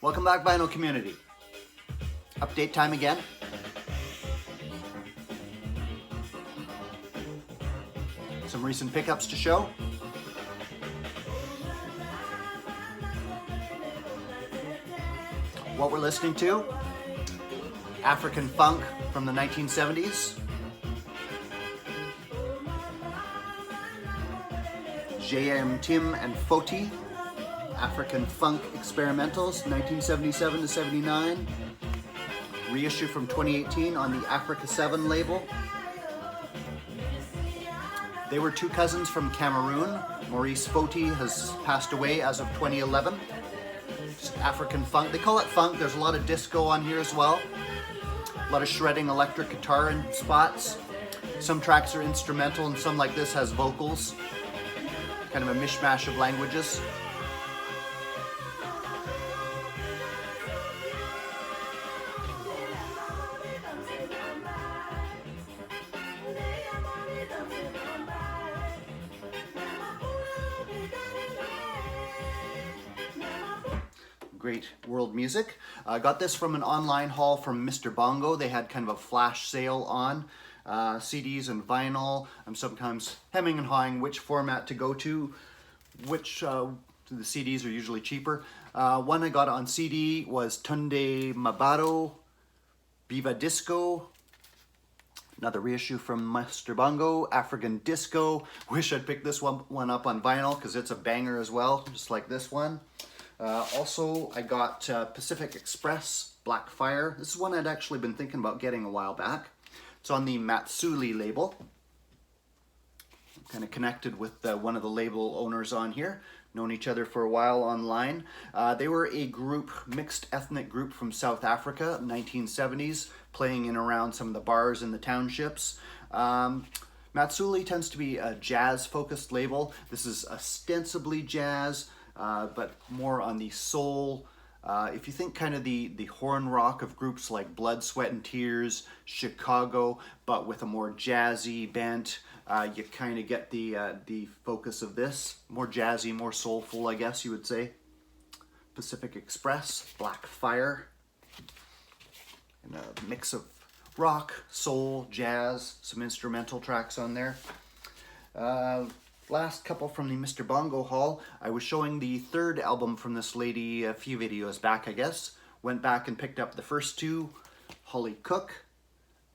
Welcome back, Vinyl Community. Update time again. Some recent pickups to show. What we're listening to, African funk from the 1970s. J.M. Tim and Foti, African Funk Experimentals, 1977 to 79. Reissue from 2018 on the Africa 7 label. They were two cousins from Cameroon. Maurice Foti has passed away as of 2011. Just African funk. They call it funk. There's a lot of disco on here as well. A lot of shredding electric guitar in spots. Some tracks are instrumental and some like this has vocals. Kind of a mishmash of languages. Great world music. I got this from an online haul from Mr. Bongo. They had kind of a flash sale on CDs and vinyl. I'm sometimes hemming and hawing which format to go to, which the CDs are usually cheaper. One I got on CD was Tunde Mabado, Viva Disco. Another reissue from Mr. Bongo, African Disco. Wish I'd picked this one up on vinyl because it's a banger as well, just like this one. Also, I got Pacific Express, Black Fire. This is one I'd actually been thinking about getting a while back. It's on the Matsuli label. I'm kind of connected with one of the label owners on here. Known each other for a while online. They were a group, mixed ethnic group from South Africa, 1970s, playing in around some of the bars in the townships. Matsuli tends to be a jazz-focused label. This is ostensibly jazz, but more on the soul. If you think kind of the horn rock of groups like Blood, Sweat and Tears, Chicago, but with a more jazzy bent, you kind of get the focus of this. More jazzy, more soulful, I guess you would say. Pacific Express, Black Fire. And a mix of rock, soul, jazz, some instrumental tracks on there. Last couple from the Mr. Bongo haul. I was showing the third album from this lady a few videos back, I guess. Went back and picked up the first two. Holly Cook,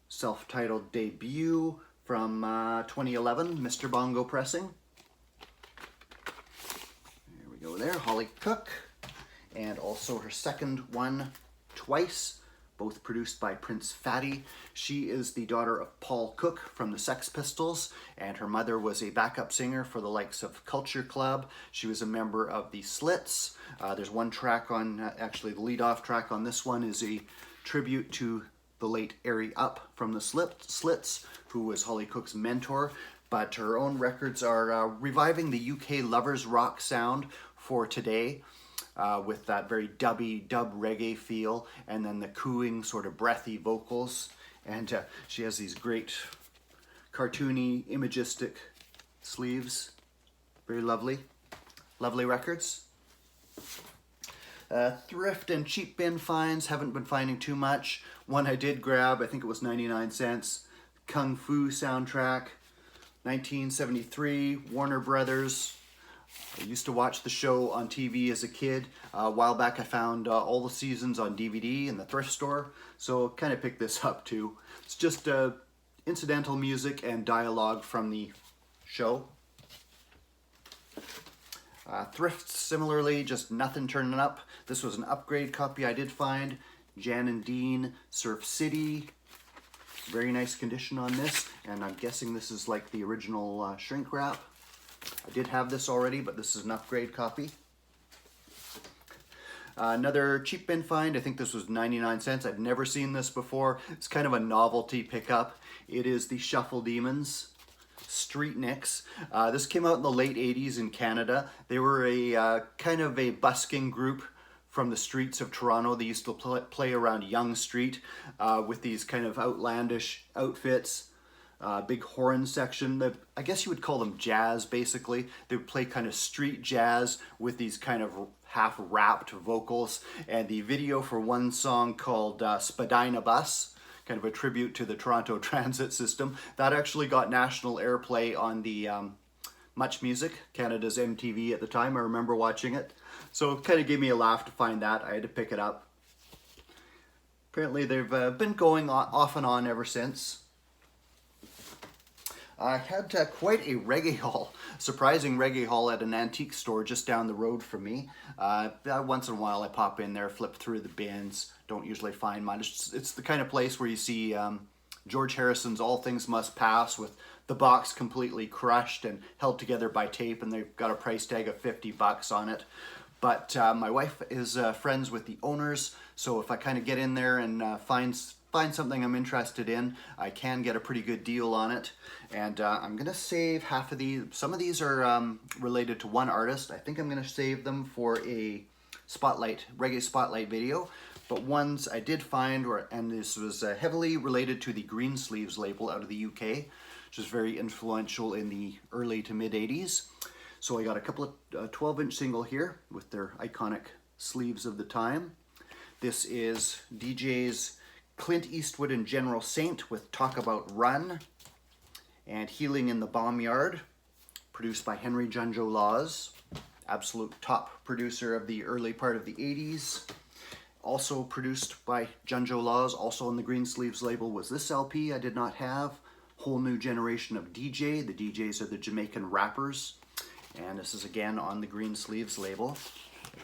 self-titled debut from 2011, Mr. Bongo pressing. There we go there, Holly Cook. And also her second one, Twice, both produced by Prince Fatty. She is the daughter of Paul Cook from the Sex Pistols, and her mother was a backup singer for the likes of Culture Club. She was a member of the Slits. There's one track on, actually the lead-off track on this one is a tribute to the late Airy Up from the Slits, who was Holly Cook's mentor, but her own records are reviving the UK lovers rock sound for today. With that very dub reggae feel, and then the cooing, sort of breathy vocals. And she has these great cartoony, imagistic sleeves. Very lovely. Lovely records. Thrift and cheap bin finds, haven't been finding too much. One I did grab, I think it was 99 cents. Kung Fu soundtrack, 1973, Warner Brothers. I used to watch the show on TV as a kid. A while back I found all the seasons on DVD in the thrift store, so kind of picked this up too. It's just incidental music and dialogue from the show. Thrift similarly, just nothing turning up. This was an upgrade copy I did find. Jan and Dean, Surf City. Very nice condition on this, and I'm guessing this is like the original shrink wrap. I did have this already, but this is an upgrade copy. Another cheap bin find, I think this was 99 cents. I've never seen this before. It's kind of a novelty pickup. It is the Shuffle Demons Street Nicks. This came out in the late 80s in Canada. They were a kind of a busking group from the streets of Toronto. They used to play around Yonge Street with these kind of outlandish outfits. big horn section. I guess you would call them jazz, basically. They would play kind of street jazz with these kind of half-rapped vocals. And the video for one song called Spadina Bus, kind of a tribute to the Toronto transit system, that actually got national airplay on the Much Music, Canada's MTV at the time. I remember watching it. So it kind of gave me a laugh to find that. I had to pick it up. Apparently they've been going off and on ever since. I had quite a reggae haul, surprising reggae haul at an antique store just down the road from me. Once in a while I pop in there, flip through the bins, don't usually find much. It's the kind of place where you see George Harrison's All Things Must Pass with the box completely crushed and held together by tape, and they've got a price tag of $50 on it. But my wife is friends with the owners, so if I kind of get in there and find something I'm interested in, I can get a pretty good deal on it. And I'm gonna save half of these. Some of these are related to one artist. I think I'm gonna save them for a reggae spotlight video. But ones I did find and this was heavily related to the Greensleeves label out of the UK, which is very influential in the early to mid 80s. So I got a couple of 12-inch single here with their iconic sleeves of the time. This is DJs Clint Eastwood and General Saint with Talk About Run, and Healing in the Bombyard, produced by Henry Junjo Laws, absolute top producer of the early part of the 80s. Also produced by Junjo Laws, also on the Greensleeves label, was this LP I did not have, Whole New Generation of DJ. The DJs are the Jamaican rappers, and this is again on the Greensleeves label,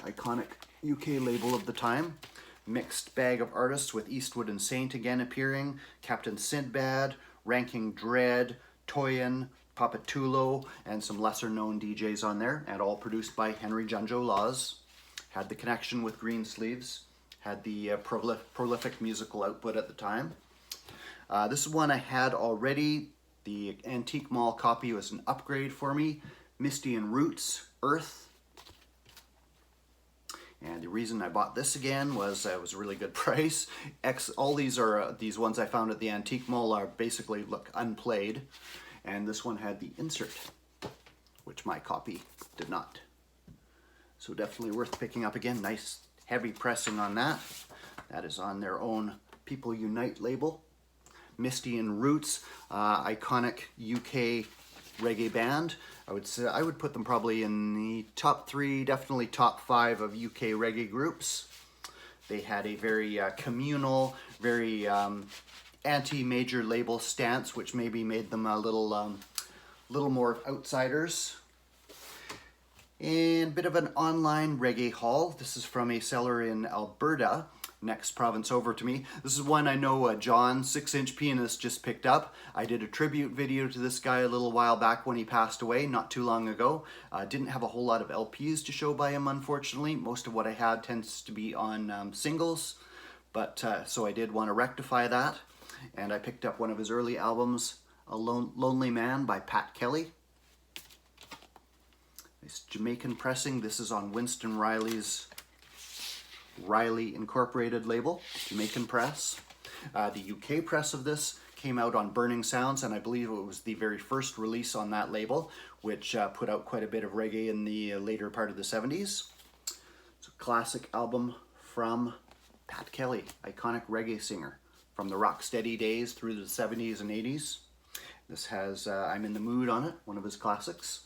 iconic UK label of the time. Mixed bag of artists with Eastwood and Saint again appearing, Captain Sinbad, Ranking Dread, Toyin, Papatulo, and some lesser known DJs on there, and all produced by Henry Junjo Laws. Had the connection with Greensleeves, had the prolific musical output at the time. This is one I had already. The Antique Mall copy was an upgrade for me. Misty and Roots, Earth. And the reason I bought this again was it was a really good price. All these are these ones I found at the Antique Mall are basically look unplayed, and this one had the insert, which my copy did not. So definitely worth picking up again. Nice heavy pressing on that. That is on their own People Unite label. Misty and Roots, iconic UK reggae band. I would say I would put them probably in the top 3, definitely top 5 of UK reggae groups. They had a very communal, very anti-major label stance, which maybe made them a little more outsiders. And a bit of an online reggae haul. This is from a seller in Alberta, next province over to me. This is one I know John, 6-inch pianist, just picked up. I did a tribute video to this guy a little while back when he passed away, not too long ago. Didn't have a whole lot of LPs to show by him, unfortunately. Most of what I had tends to be on singles, but so I did want to rectify that. And I picked up one of his early albums, A Lonely Man by Pat Kelly. Nice Jamaican pressing. This is on Winston Riley's Riley Incorporated label, Jamaican press. The UK press of this came out on Burning Sounds, and I believe it was the very first release on that label, which put out quite a bit of reggae in the later part of the 70s. It's a classic album from Pat Kelly, iconic reggae singer from the Rocksteady days through the 70s and 80s. This has I'm in the Mood on it, one of his classics.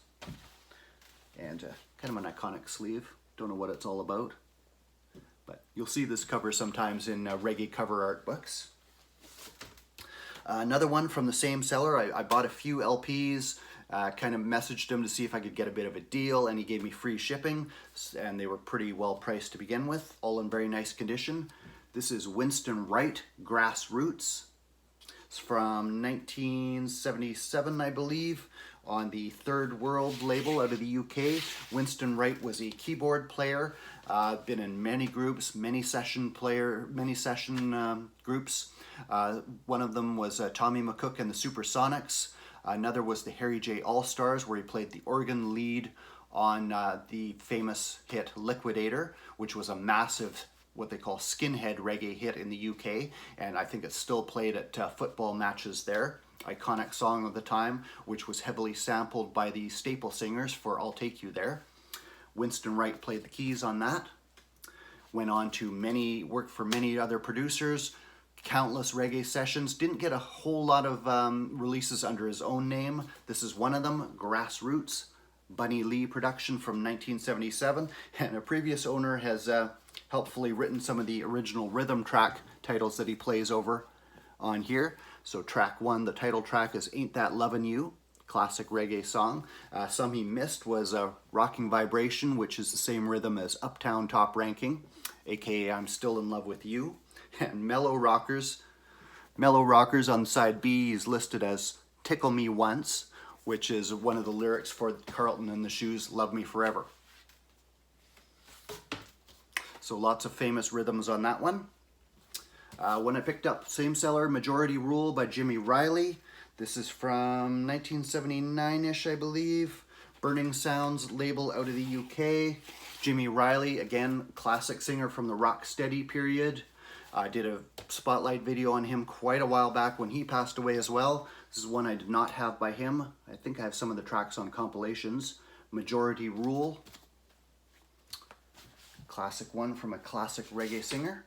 And kind of an iconic sleeve. Don't know what it's all about, but you'll see this cover sometimes in reggae cover art books. Another one from the same seller. I bought a few LPs, kind of messaged him to see if I could get a bit of a deal, and he gave me free shipping, and they were pretty well priced to begin with, all in very nice condition. This is Winston Wright, Grassroots. It's from 1977, I believe, on the Third World label out of the UK. Winston Wright was a keyboard player, been in many groups, many session groups. One of them was Tommy McCook and the Supersonics. Another was the Harry J. All-Stars, where he played the organ lead on the famous hit Liquidator, which was a massive, what they call skinhead reggae hit in the UK, and I think it's still played at football matches there. iconic song of the time, which was heavily sampled by the staple singers for I'll Take You There. Winston Wright played the keys on that. Went on to work for many other producers, countless reggae sessions. Didn't get a whole lot of releases under his own name. This is one of them, Grassroots, Bunny Lee production from 1977. And a previous owner has helpfully written some of the original rhythm track titles that he plays over on here. So track 1, the title track, is Ain't That Lovin' You, classic reggae song. Some he missed was Rocking Vibration, which is the same rhythm as Uptown Top Ranking, aka I'm Still in Love with You. And Mellow Rockers on side B is listed as Tickle Me Once, which is one of the lyrics for Carlton and the Shoes' Love Me Forever. So lots of famous rhythms on that one. When I picked up Same Seller, Majority Rule by Jimmy Riley. This is from 1979-ish, I believe. Burning Sounds label out of the UK. Jimmy Riley, again, classic singer from the Rocksteady period. I did a spotlight video on him quite a while back when he passed away as well. This is one I did not have by him. I think I have some of the tracks on compilations. Majority Rule. Classic one from a classic reggae singer.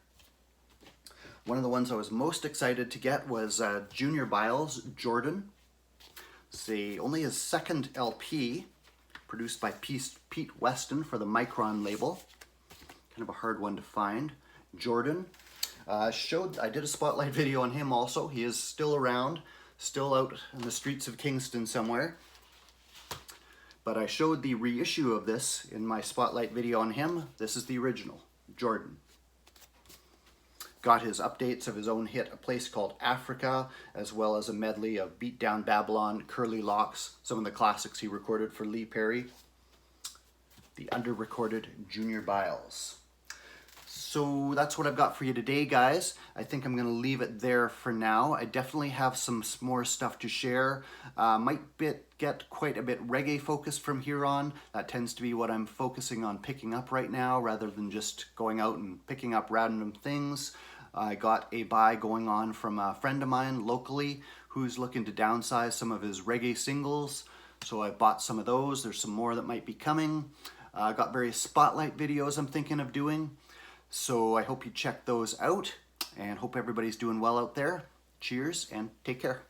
One of the ones I was most excited to get was Junior Biles, Jordan. It's only his second LP, produced by Pete Weston for the Micron label. Kind of a hard one to find. Jordan. I did a spotlight video on him also. He is still around, still out in the streets of Kingston somewhere. But I showed the reissue of this in my spotlight video on him. This is the original, Jordan. Got his updates of his own hit, A Place Called Africa, as well as a medley of Beat Down Babylon, Curly Locks, some of the classics he recorded for Lee Perry. The under-recorded Junior Biles. So that's what I've got for you today, guys. I think I'm going to leave it there for now. I definitely have some more stuff to share. Might get quite a bit reggae focused from here on. That tends to be what I'm focusing on picking up right now, rather than just going out and picking up random things. I got a buy going on from a friend of mine locally who's looking to downsize some of his reggae singles. So I bought some of those. There's some more that might be coming. I got various spotlight videos I'm thinking of doing. So I hope you check those out, and hope everybody's doing well out there. Cheers and take care.